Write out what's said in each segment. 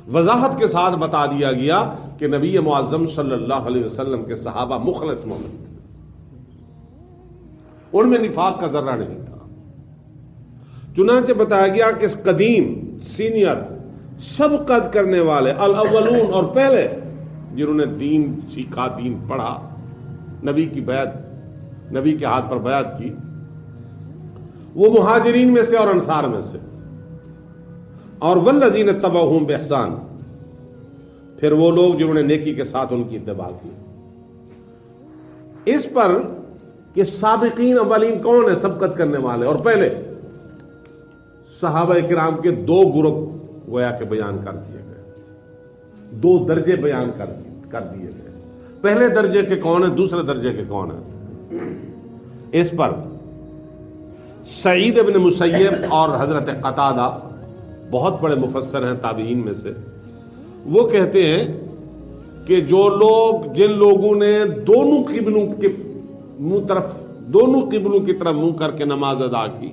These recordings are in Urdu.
وضاحت کے ساتھ بتا دیا گیا کہ نبی معظم صلی اللہ علیہ وسلم کے صحابہ مخلص مومن تھے، ان میں نفاق کا ذرہ نہیں تھا۔ چنانچہ بتایا گیا کہ قدیم سینئر سبقت کرنے والے الاولون اور پہلے جنہوں نے دین سیکھا، دین پڑھا، نبی کی بیعت، نبی کے ہاتھ پر بیعت کی، وہ مہاجرین میں سے اور انصار میں سے، اور والذین اتبعوہم بإحسان، پھر وہ لوگ جنہوں نے نیکی کے ساتھ ان کی اتباع کی۔ اس پر کہ سابقین اولین کون ہیں سبقت کرنے والے اور پہلے، صحابہ کرام کے دو گروپ گویا کہ بیان کر دیے گئے، دو درجے بیان کر دیے گئے، پہلے درجے کے کون ہیں، دوسرے درجے کے کون ہیں۔ اس پر سعید بن مسیب اور حضرت قتادہ بہت بڑے مفسر ہیں تابعین میں سے، وہ کہتے ہیں کہ جن لوگوں نے دونوں قبلوں کی طرف منہ کر کے نماز ادا کی،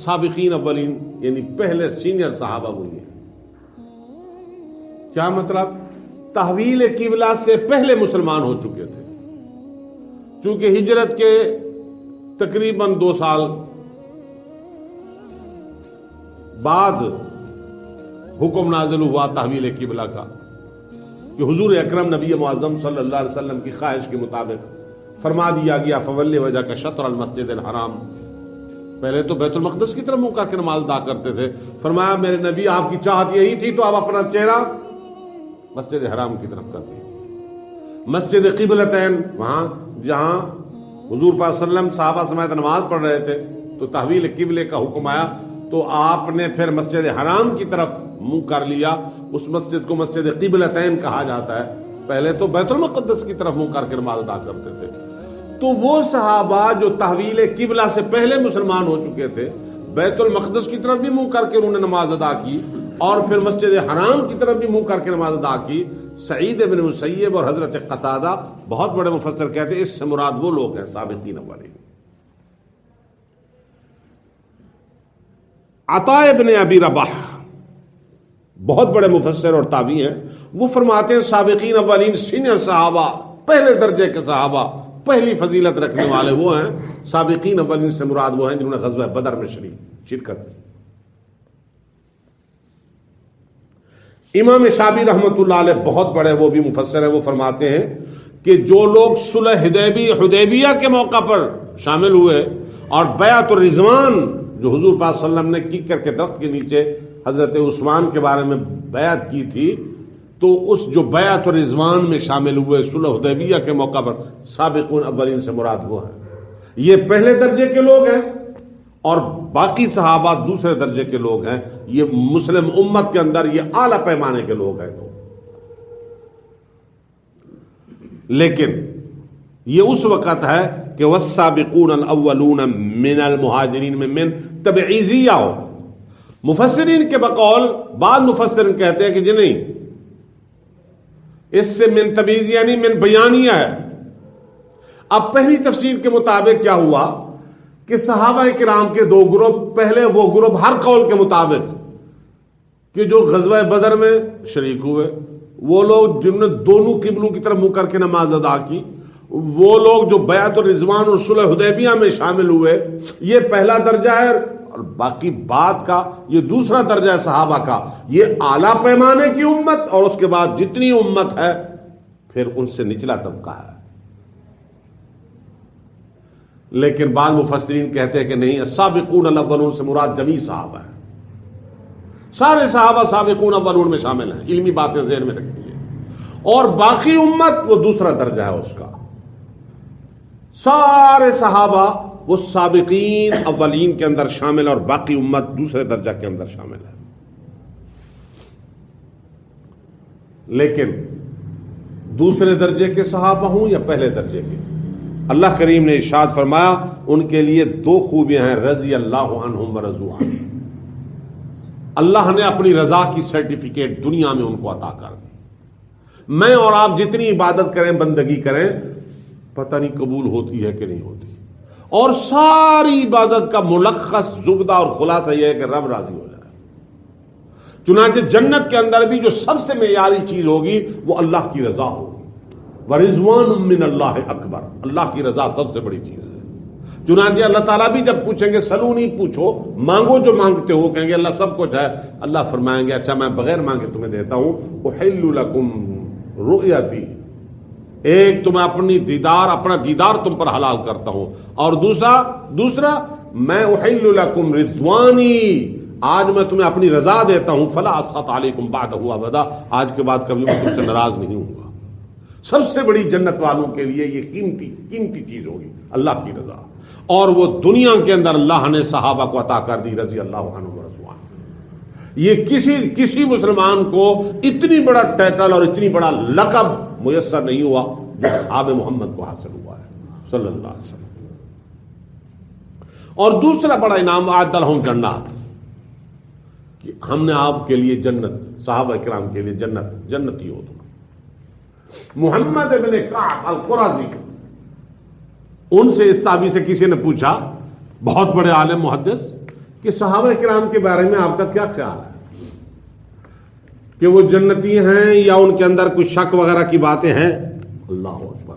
سابقین اولین یعنی پہلے سینئر صحابہ ہوئی ہیں۔ کیا مطلب؟ تحویل قبلہ سے پہلے مسلمان ہو چکے تھے، چونکہ ہجرت کے تقریباً 2 سال بعد حکم نازل ہوا تحویل قبلہ کا، کہ حضور اکرم نبی معظم صلی اللہ علیہ وسلم کی خواہش کے مطابق فرما دیا گیا فولی وجہک شطر المسجد الحرام۔ پہلے تو بیت المقدس کی طرف منہ کر کے نماز ادا کرتے تھے، فرمایا میرے نبی آپ کی چاہت یہی تھی تو آپ اپنا چہرہ مسجد حرام کی طرف کر دیں۔ مسجد قبلتین، وہاں جہاں حضور پاک صلی اللہ علیہ وسلم صحابہ سمیت نماز پڑھ رہے تھے تو تحویل قبلے کا حکم آیا، تو آپ نے پھر مسجد حرام کی طرف منہ کر لیا۔ اس مسجد کو مسجد قبلتین کہا جاتا ہے، پہلے تو بیت المقدس کی طرف منہ کر کے نماز ادا کرتے تھے۔ تو وہ صحابہ جو تحویل قبلہ سے پہلے مسلمان ہو چکے تھے، بیت المقدس کی طرف بھی منہ کر کے انہوں نے نماز ادا کی اور پھر مسجد حرام کی طرف بھی منہ کر کے نماز ادا کی، سعید بن مسیب اور حضرت قتادہ بہت بڑے مفسر کہتے ہیں اس سے مراد وہ لوگ ہیں سابقین اولین۔ عطاء ابن ابی رباح بہت بڑے مفسر اور تابعی ہیں، وہ فرماتے ہیں سابقین اولین سینئر صحابہ، پہلے درجے کے صحابہ، پہلی فضیلت رکھنے والے وہ ہیں۔ سابقین اولین سے مراد وہ ہیں جنہوں نے غزوہ بدر میں شرکت کی۔ امام شابی رحمۃ اللہ علیہ بہت بڑے وہ بھی مفسر ہیں، وہ فرماتے ہیں کہ جو لوگ صلح حدیبیہ کے موقع پر شامل ہوئے اور بیعت الرضوان جو حضور پاک صلی اللہ علیہ وسلم نے کیکر کے درخت کے نیچے حضرت عثمان کے بارے میں بیعت کی تھی، تو اس جو بیعت الرضوان میں شامل ہوئے صلح حدیبیہ کے موقع پر، سابقون اولین سے مراد وہ ہیں۔ یہ پہلے درجے کے لوگ ہیں اور باقی صحابہ دوسرے درجے کے لوگ ہیں۔ یہ مسلم امت کے اندر یہ اعلیٰ پیمانے کے لوگ ہیں۔ لیکن یہ اس وقت ہے کہ والسابقون الاولون من المہاجرین میں من تبعیضیہ ہو۔ مفسرین کے بقول بعض مفسرین کہتے ہیں کہ جی نہیں، اس سے من تبعیضیہ نہیں، من بیانیہ ہے۔ اب پہلی تفسیر کے مطابق کیا ہوا کہ صحابہ کرام کے 2 گروپ، پہلے وہ گروپ ہر قول کے مطابق کہ جو غزوہ بدر میں شریک ہوئے، وہ لوگ جنہوں نے دونوں قبلوں کی طرف منہ کر کے نماز ادا کی، وہ لوگ جو بیعت الرضوان اور صلح حدیبیہ میں شامل ہوئے، یہ پہلا درجہ ہے، اور باقی بعد کا یہ دوسرا درجہ ہے صحابہ کا۔ یہ اعلیٰ پیمانے کی امت اور اس کے بعد جتنی امت ہے پھر ان سے نچلا طبقہ ہے۔ لیکن بعض مفسرین کہتے ہیں کہ نہیں، السابقون الاولون سے مراد جمیع صحابہ ہے، سارے صحابہ سابقون اولون میں شامل ہیں۔ علمی باتیں ذہن میں رکھیے، اور باقی امت وہ دوسرا درجہ ہے اس کا۔ سارے صحابہ وہ سابقین اولین کے اندر شامل اور باقی امت دوسرے درجہ کے اندر شامل ہے۔ لیکن دوسرے درجے کے صحابہ ہوں یا پہلے درجے کے، اللہ کریم نے ارشاد فرمایا ان کے لیے 2 خوبیاں ہیں، رضی اللہ عنہم ورضوا عنہ۔ اللہ نے اپنی رضا کی سرٹیفکیٹ دنیا میں ان کو عطا کر دی۔ میں اور آپ جتنی عبادت کریں، بندگی کریں، پتہ نہیں قبول ہوتی ہے کہ نہیں ہوتی، اور ساری عبادت کا ملخص، زبدہ اور خلاصہ یہ ہے کہ رب راضی ہو جائے۔ چنانچہ جنت کے اندر بھی جو سب سے معیاری چیز ہوگی وہ اللہ کی رضا ہوگی. وَرِضْوَانٌ مِّنَ اللَّهِ اکبر, اللہ کی رضا سب سے بڑی چیز ہے. چنانچہ اللہ تعالیٰ بھی جب پوچھیں گے سلونی, پوچھو, مانگو جو مانگتے ہو, کہیں گے اللہ سب کچھ ہے. اللہ فرمائیں گے اچھا میں بغیر مانگے تمہیں دیتا ہوں. احل لکم رؤیتی, ایک تمہیں اپنی دیدار, اپنا دیدار تم پر حلال کرتا ہوں, اور دوسرا میں احل لکم رضوانی, آج میں تمہیں اپنی رضا دیتا ہوں. فلا اسخط علیکم بعدہ ابدا, آج کے بعد کبھی میں تم سے ناراض نہیں ہوں گا. سب سے بڑی جنت والوں کے لیے یہ قیمتی چیز ہوگی اللہ کی رضا. اور وہ دنیا کے اندر اللہ نے صحابہ کو عطا کر دی رضی اللہ عنہم ورضوان. یہ کسی مسلمان کو اتنی بڑا ٹائٹل اور اتنی بڑا لقب میسر نہیں ہوا جو اصحاب محمد کو حاصل ہوا ہے صلی اللہ علیہ وسلم. اور دوسرا بڑا انعام اعد لہم جنات, کہ ہم نے آپ کے لیے جنت, صحابہ کرام کے لیے جنتی ہو تم. محمد ابن کعب القرظی, ان سے اس تعبیر سے کسی نے پوچھا, بہت بڑے عالم محدث, کہ صحابہ کرام کے بارے میں آپ کا کیا خیال ہے, کہ وہ جنتی ہیں یا ان کے اندر کچھ شک وغیرہ کی باتیں ہیں. اللہ اکبر.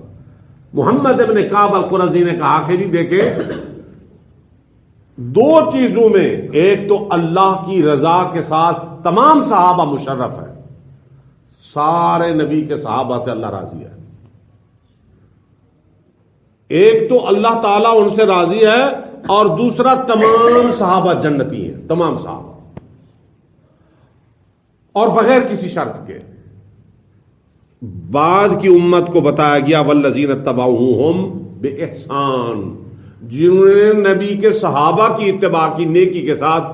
محمد ابن کعب القرظی نے کہا کہ جی دیکھیں, دو چیزوں میں, ایک تو اللہ کی رضا کے ساتھ تمام صحابہ مشرف ہیں, سارے نبی کے صحابہ سے اللہ راضی ہے. ایک تو اللہ تعالیٰ ان سے راضی ہے, اور دوسرا تمام صحابہ جنتی ہیں, تمام صحابہ, اور بغیر کسی شرط کے. بعد کی امت کو بتایا گیا والذین اتبعوہم بإحسان, جنہوں نے نبی کے صحابہ کی اتباع کی نیکی کے ساتھ,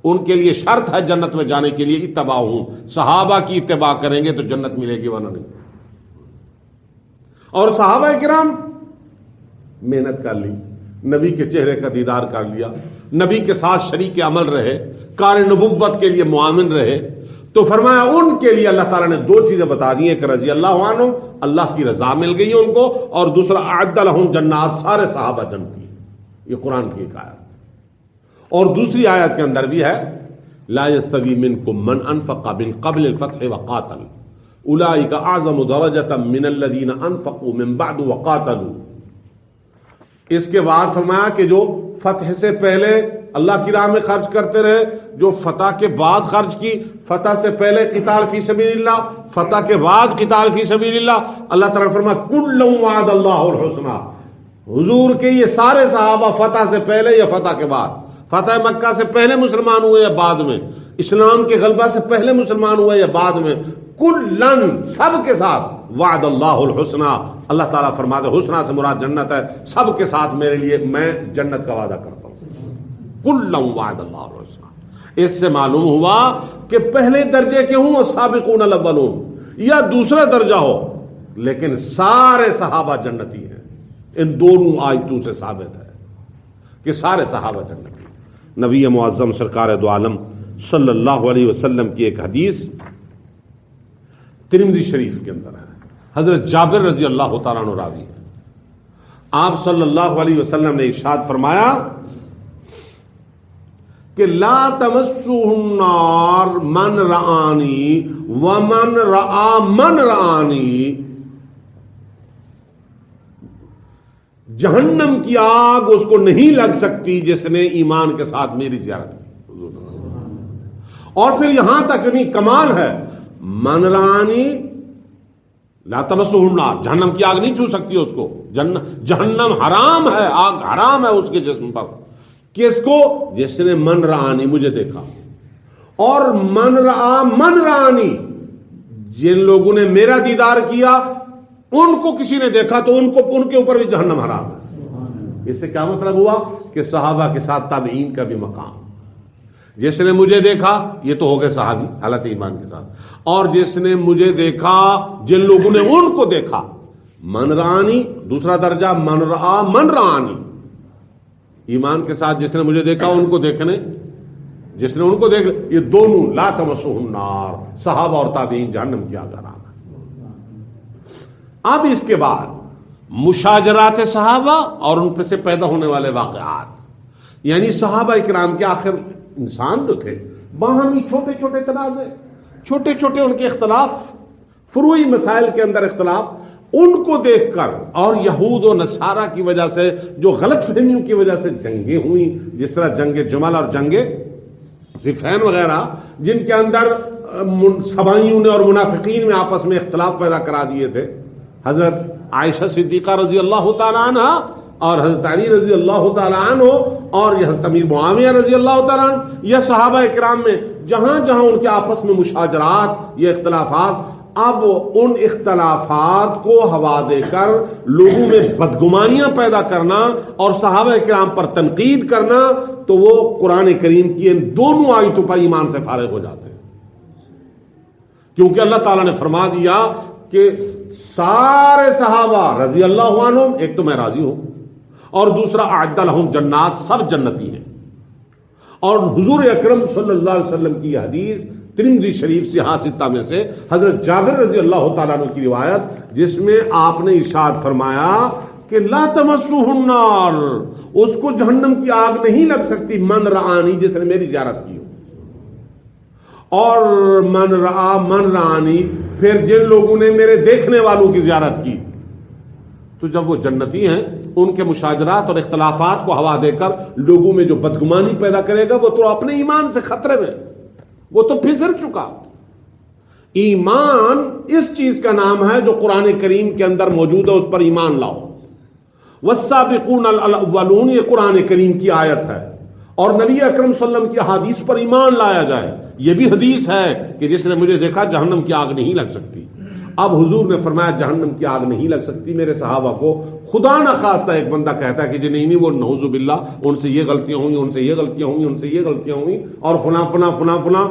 ان کے لیے شرط ہے جنت میں جانے کے لیے اتباعہم, صحابہ کی اتباع کریں گے تو جنت ملے گی ورنہ نہیں. اور صحابہ کرام محنت کر لی, نبی کے چہرے کا دیدار کر لیا, نبی کے ساتھ شریک عمل رہے, کار نبوت کے لیے معاون رہے, تو فرمایا ان کے لیے اللہ تعالیٰ نے دو چیزیں بتا دی ہیں کہ رضی اللہ عنہ, اللہ کی رضا مل گئی ان کو, اور دوسرا اعد لہم جنات, سارے صحابہ جنتی. یہ قرآن کی ایک آیت. اور دوسری آیت کے اندر بھی ہے لا یستوی منکم من انفق من قبل الفتح وقاتل اولئک اعظم درجۃ من الذین انفقوا من بعد وقاتلوا. اس کے بعد فرمایا کہ جو فتح سے پہلے اللہ کی راہ میں خرچ کرتے رہے, جو فتح کے بعد خرچ کی, فتح سے پہلے قتال فی سبیل اللہ, فتح کے بعد قتال فی سبیل اللہ. اللہ تعالیٰ فرمایا کلا وعد اللہ الحسنی, حضور کے یہ سارے صحابہ فتح سے پہلے یا فتح کے بعد, فتح مکہ سے پہلے مسلمان ہوئے یا بعد میں, اسلام کے غلبہ سے پہلے مسلمان ہوئے یا بعد میں, کلن سب کے ساتھ وعد اللہ الحسنی, اللہ تعالیٰ فرماتے حسنہ سے مراد جنت ہے, سب کے ساتھ میرے لیے میں جنت کا وعدہ کرتا ہوں. کلن وعد اللہ الحسنی. اس سے معلوم ہوا کہ پہلے درجے کے ہوں السابقون الاولون یا دوسرا درجہ ہو, لیکن سارے صحابہ جنتی ہیں. ان دونوں آیتوں سے ثابت ہے کہ سارے صحابہ جنتی. نبی معظم سرکار دو عالم صلی اللہ علیہ وسلم کی ایک حدیث ترمذی شریف کے اندر ہے, حضرت جابر رضی اللہ تعالیٰ عنہ راوی ہے. آپ صلی اللہ علیہ وسلم نے ارشاد فرمایا کہ لا تمسوہ النار من رآنی ومن رآ من رآنی, جہنم کی آگ اس کو نہیں لگ سکتی جس نے ایمان کے ساتھ میری زیارت کی. اور پھر یہاں تک نہیں, کمال ہے, من رآنی لا تمسہ النار, جہنم کی آگ نہیں چھو سکتی اس کو, جہنم حرام ہے, آگ حرام ہے اس کے جسم پر. کس کو؟ جس نے من رآنی, مجھے دیکھا. اور من رآ من رآنی, جن لوگوں نے میرا دیدار کیا, ان کو کسی نے دیکھا تو ان کے اوپر بھی جہنم حرام ہے. اس سے کیا مطلب ہوا کہ صحابہ کے ساتھ تابعین کا بھی مقام. جس نے مجھے دیکھا یہ تو ہو گئے صحابی حالت ایمان کے ساتھ, اور جس نے مجھے دیکھا, جن لوگوں نے ان کو دیکھا, من رآنی دوسرا درجہ, من رآ من رآنی, ایمان کے ساتھ جس نے مجھے دیکھا ان کو دیکھنے, جس نے ان کو دیکھ, یہ دونوں لا تمسہ النار, صحابہ اور تابعین جہنم کی آگ حرام ہے. اب اس کے بعد مشاجرات صحابہ اور ان پہ سے پیدا ہونے والے واقعات, یعنی صحابہ کرام کے آخر انسان جو تھے, باہمی چھوٹے چھوٹے تنازع، چھوٹے چھوٹے ان کے اختلاف، فروعی مسائل کے اندر اختلاف، ان کو دیکھ کر اور یہود و نصارہ کی وجہ سے جو غلط فہمیوں کی وجہ سے جنگیں ہوئیں، جس طرح جنگ جمل اور جنگ صفین وغیرہ، جن کے اندر سبائیوں نے اور منافقین میں آپس میں اختلاف پیدا کرا دیے تھے، حضرت عائشہ صدیقہ رضی اللہ تعالی عنہ اور حضرت علی رضی اللہ تعالی عنہ اور یہ حضرت امیر معاویہ رضی اللہ تعالی عنہ، یہ صحابہ کرام میں جہاں جہاں ان کے آپس میں مشاجرات، یہ اختلافات، اب ان اختلافات کو ہوا دے کر لوگوں میں بدگمانیاں پیدا کرنا اور صحابہ کرام پر تنقید کرنا، تو وہ قرآن کریم کی ان دونوں آیتوں پر ایمان سے فارغ ہو جاتے ہیں، کیونکہ اللہ تعالیٰ نے فرما دیا کہ سارے صحابہ رضی اللہ عنہم، ایک تو میں راضی ہوں اور دوسرا اعد لہم جنات، سب جنتی ہیں۔ اور حضور اکرم صلی اللہ علیہ وسلم کی حدیث ترمذی شریف سے ستہ میں سے حضرت جابر رضی اللہ تعالیٰ عنہ کی روایت، جس میں آپ نے ارشاد فرمایا کہ لا تمسوہ النار، اس کو جہنم کی آگ نہیں لگ سکتی، من رعانی، جس نے میری زیارت کی ہو، اور من رعانی، پھر جن لوگوں نے میرے دیکھنے والوں کی زیارت کی۔ تو جب وہ جنتی ہیں، ان کے مشاجرات اور اختلافات کو ہوا دے کر لوگوں میں جو بدگمانی پیدا کرے گا، وہ تو اپنے ایمان سے خطرے میں، وہ تو پھسل چکا۔ ایمان اس چیز کا نام ہے جو قرآن کریم کے اندر موجود ہے، اس پر ایمان لاؤ۔ والسابقون الاولون، یہ قرآن کریم کی آیت ہے، اور نبی اکرم صلی اللہ علیہ وسلم کی حدیث پر ایمان لایا جائے۔ یہ بھی حدیث ہے کہ جس نے مجھے دیکھا جہنم کی آگ نہیں لگ سکتی۔ اب حضور نے فرمایا جہنم کی آگ نہیں لگ سکتی، میرے صحابہ کو خدا نہ خواستہ ایک بندہ کہتا ہے کہ جی نہیں وہ نعوذ باللہ، ان سے یہ غلطیاں ہوئی، ان سے یہ غلطیاں ہوئی، ان سے یہ غلطیاں ہوئی، اور فلاں فلاں فلاں فلاں،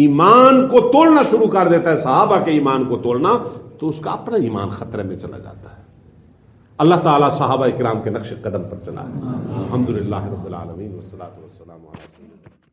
ایمان کو توڑنا شروع کر دیتا ہے، صحابہ کے ایمان کو توڑنا، تو اس کا اپنا ایمان خطرے میں چلا جاتا ہے۔ اللہ تعالیٰ صحابہ کرام کے نقش قدم پر چلا ہے۔ الحمدللہ رب العالمین والصلاۃ والسلام علی رسول اللہ۔